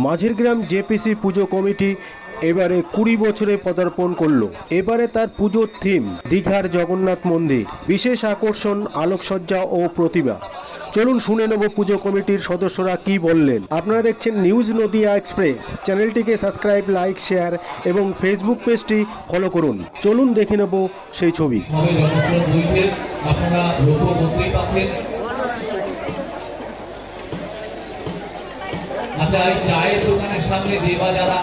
মাঝের গ্রাম জেপিসি পুজো কমিটি এবারে 20 বছরে পদার্পণ করলো। এবারে তার পুজোর থিম দীঘার জগন্নাথ মন্দির, বিশেষ আকর্ষণ আলোকসজ্জা ও প্রতিমা। চলুন শুনে নেব পুজো কমিটির সদস্যরা কি বললেন। আপনারা দেখছেন নিউজ নদিয়া এক্সপ্রেস। চ্যানেলটিকে সাবস্ক্রাইব, লাইক, শেয়ার এবং ফেসবুক পেজটি ফলো করুন। চলুন দেখে নেব সেই ছবি। আচ্ছা, এই চায়ের দোকানের সামনে যে বা যারা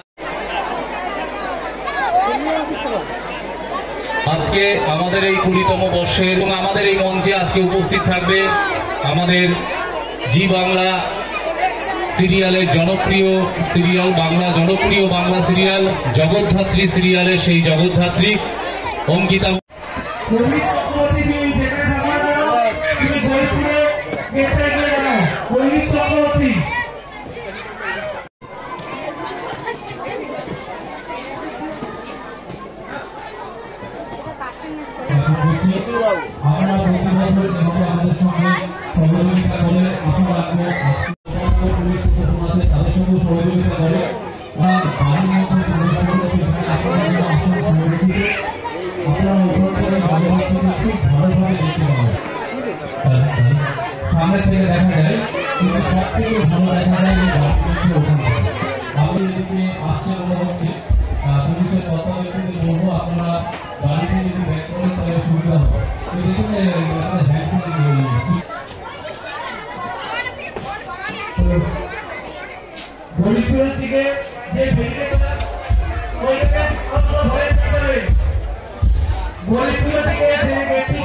আজকে আমাদের এই 20তম বর্ষে এবং আমাদের এই মঞ্চে আজকে উপস্থিত থাকবে আমাদের জি বাংলা সিরিয়ালের জনপ্রিয় সিরিয়াল, জনপ্রিয় বাংলা সিরিয়াল জগদ্ধাত্রী সিরিয়ালের সেই জগদ্ধাত্রী অঙ্কিতা। সামনে থেকে দেখা যায় কিন্তু সব থেকে ভালো দেখা যায় আমাদের এদিকে আসছে মনে হচ্ছে পুলিশের কথা বলবো, আপনারা গাড়ি থেকে যদি ব্যাক করেন তাহলে সুবিধা হবে। হরিপুরের দিকে যে হরিপুরের দিকে যে ব্যক্তি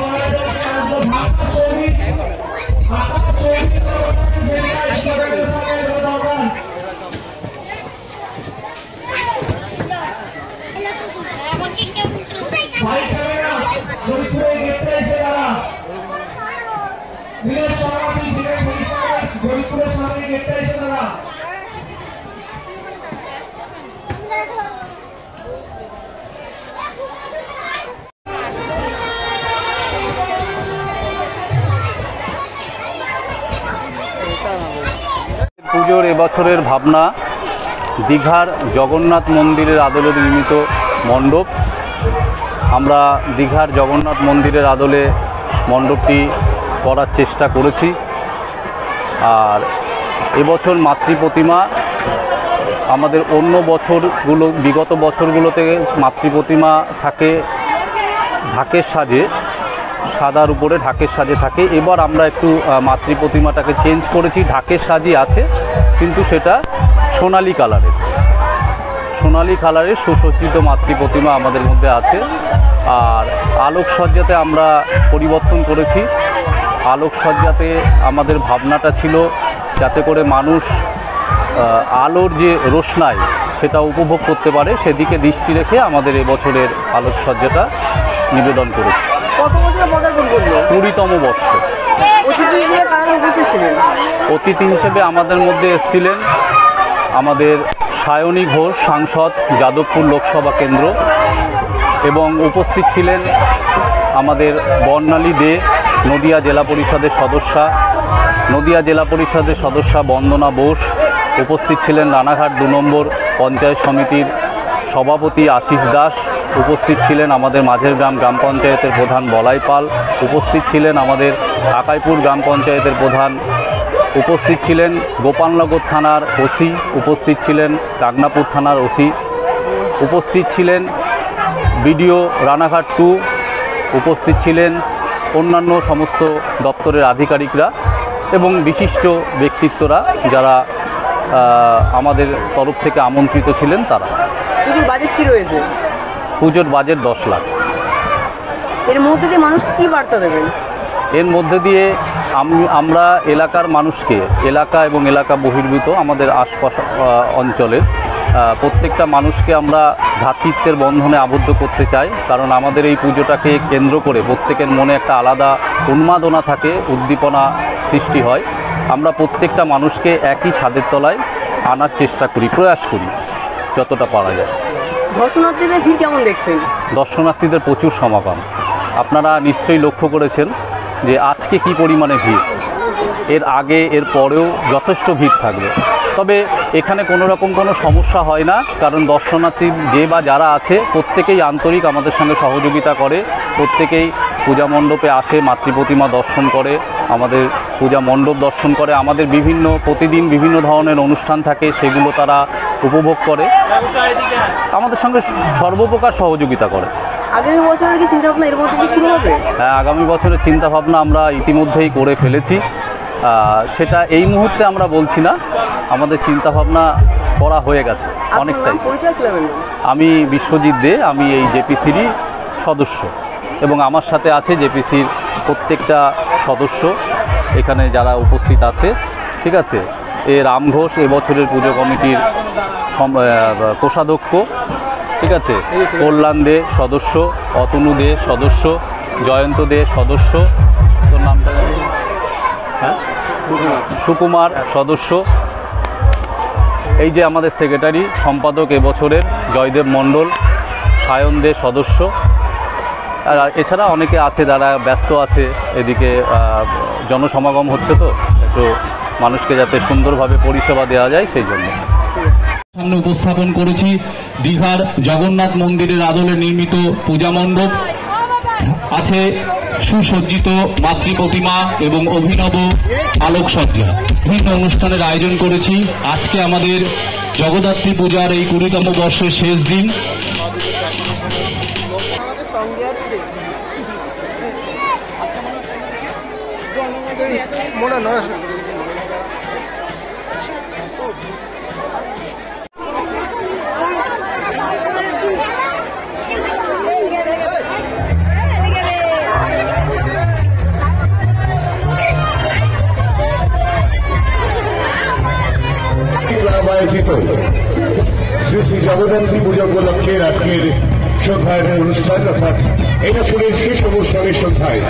পুজোর এবছরের ভাবনা দীঘার জগন্নাথ মন্দিরের আদলে নির্মিত মণ্ডপ। আমরা দীঘার জগন্নাথ মন্দিরের আদলে মণ্ডপটি করার চেষ্টা করেছি। আর এবছর মাতৃ প্রতিমা আমাদের অন্য বছরগুলো, বিগত বছরগুলোতে মাতৃ প্রতিমা থাকে ঢাকের সাজে, সাদার উপরে ঢাকের সাজে থাকে। এবার আমরা একটু মাতৃ প্রতিমাটাকে চেঞ্জ করেছি, ঢাকের সাজই আছে কিন্তু সেটা সোনালি কালারের সুসজ্জিত মাতৃ প্রতিমা আমাদের মধ্যে আছে। আর আলোকসজ্জাতে আমরা পরিবর্তন করেছি। আলোকসজ্জাতে আমাদের ভাবনাটা ছিল যাতে করে মানুষ আলোর যে রোশনাই সেটা উপভোগ করতে পারে, সেদিকে দৃষ্টি রেখে আমাদের এবছরের আলোকসজ্জাটা নিবেদন করেছি। কত বছর পদার্পণ করলো? 20তম বর্ষ। অতিথি হিসেবে আমাদের মধ্যে এসেছিলেন আমাদের সায়নী ঘোষ, সাংসদ, যাদবপুর লোকসভা কেন্দ্র, এবং উপস্থিত ছিলেন আমাদের বর্ণালী দে, নদিয়া জেলা পরিষদের সদস্যা বন্দনা বোস, উপস্থিত ছিলেন রানাঘাট 2 নম্বর পঞ্চায়েত সমিতির সভাপতি আশিস দাস, উপস্থিত ছিলেন আমাদের মাঝের গ্রাম গ্রাম পঞ্চায়েতের প্রধান বলাই পাল, উপস্থিত ছিলেন আমাদের আকাইপুর গ্রাম পঞ্চায়েতের প্রধান, উপস্থিত ছিলেন গোপালনগর থানার ওসি, উপস্থিত ছিলেন কাগনাপুর থানার ওসি, উপস্থিত ছিলেন বিডিও রানাঘাট 2, উপস্থিত ছিলেন অন্যান্য সমস্ত দপ্তরের আধিকারিকরা এবং বিশিষ্ট ব্যক্তিত্বরা যারা আমাদের তরফ থেকে আমন্ত্রিত ছিলেন তারা। পুজোর বাজেট কী রয়েছে? পুজোর বাজেট 10 লাখ। এর মধ্যে দিয়ে মানুষকে কী বার্তা দেবেন? এর মধ্যে দিয়ে আমরা এলাকার মানুষকে, এলাকা এবং এলাকা বহির্ভূত আমাদের আশপাশ অঞ্চলের প্রত্যেকটা মানুষকে আমরা ভ্রাতৃত্বের বন্ধনে আবদ্ধ করতে চাই। কারণ আমাদের এই পুজোটাকে কেন্দ্র করে প্রত্যেকের মনে একটা আলাদা উন্মাদনা থাকে, উদ্দীপনা সৃষ্টি হয়। আমরা প্রত্যেকটা মানুষকে একই ছাদের তলায় আনার চেষ্টা করি, প্রয়াস করি যতটা পারা যায়। দর্শনার্থীদের ভিড় কেমন দেখছেন? দর্শনার্থীদের প্রচুর সমাগম। আপনারা নিশ্চয়ই লক্ষ্য করেছেন যে আজকে কি পরিমাণে ভিড়। এর আগে এর পরেও যথেষ্ট ভিড় থাকবে। তবে এখানে কোনো রকম কোনো সমস্যা হয় না, কারণ দর্শনার্থী যে বা যারা আছে প্রত্যেকেই আন্তরিক, আমাদের সঙ্গে সহযোগিতা করে, প্রত্যেকেই পূজা মণ্ডপে আসে, মাতৃ প্রতিমা দর্শন করে, আমাদের পূজা মণ্ডপ দর্শন করে, আমাদের প্রতিদিন বিভিন্ন ধরনের অনুষ্ঠান থাকে সেগুলো তারা উপভোগ করে, আমাদের সঙ্গে সর্বপ্রকার সহযোগিতা করে। আগামী বছরের কি চিন্তা ভাবনা এর মধ্যে কি শুরু হবে? হ্যাঁ, আগামী বছরের চিন্তাভাবনা আমরা ইতিমধ্যেই করে ফেলেছি, সেটা এই মুহূর্তে আমরা বলছি না, আমাদের চিন্তাভাবনা করা হয়ে গেছে অনেকটাই। পরিচয় কি হবে? আমি বিশ্বজিৎ দে, আমি এই জেপিসিরই সদস্য, এবং আমার সাথে আছে জেপিসির প্রত্যেকটা সদস্য এখানে যারা উপস্থিত আছে, ঠিক আছে। রাম ঘোষ এবছরের পুজো কমিটির কোষাধ্যক্ষ, ঠিক আছে। কল্যাণ দে সদস্য, অতনু দে সদস্য, জয়ন্ত দে সদস্য, তোর নামটা হ্যাঁ, সুকুমার সদস্য, এই যে আমাদের সেক্রেটারি সম্পাদক এবছরের জয়দেব মণ্ডল, সায়ন দে সদস্য, আর এছাড়া অনেকে আছে যারা ব্যস্ত আছে, এদিকে জনসমাগম হচ্ছে, তো একটু মানুষকে যাতে সুন্দরভাবে পরিষেবা দেওয়া যায় সেই জন্য সামনে উপস্থাপন করেছি দীঘার জগন্নাথ মন্দিরের আদলে নির্মিত পূজা মণ্ডপ, আছে সুসজ্জিত মাতৃ প্রতিমা এবং অভিনব আলোকসজ্জা। বিভিন্ন অনুষ্ঠানের আয়োজন করেছি। আজকে আমাদের জগদ্ধাত্রী পূজার এই 20তম বর্ষের শেষ দিন। শ্রী শ্রী জগদ্ধাত্রী পূজা উপলক্ষে আজকের সন্ধ্যায়নের অনুষ্ঠান, অর্থাৎ এই বছরের শেষ অনুষ্ঠানের সন্ধ্যায়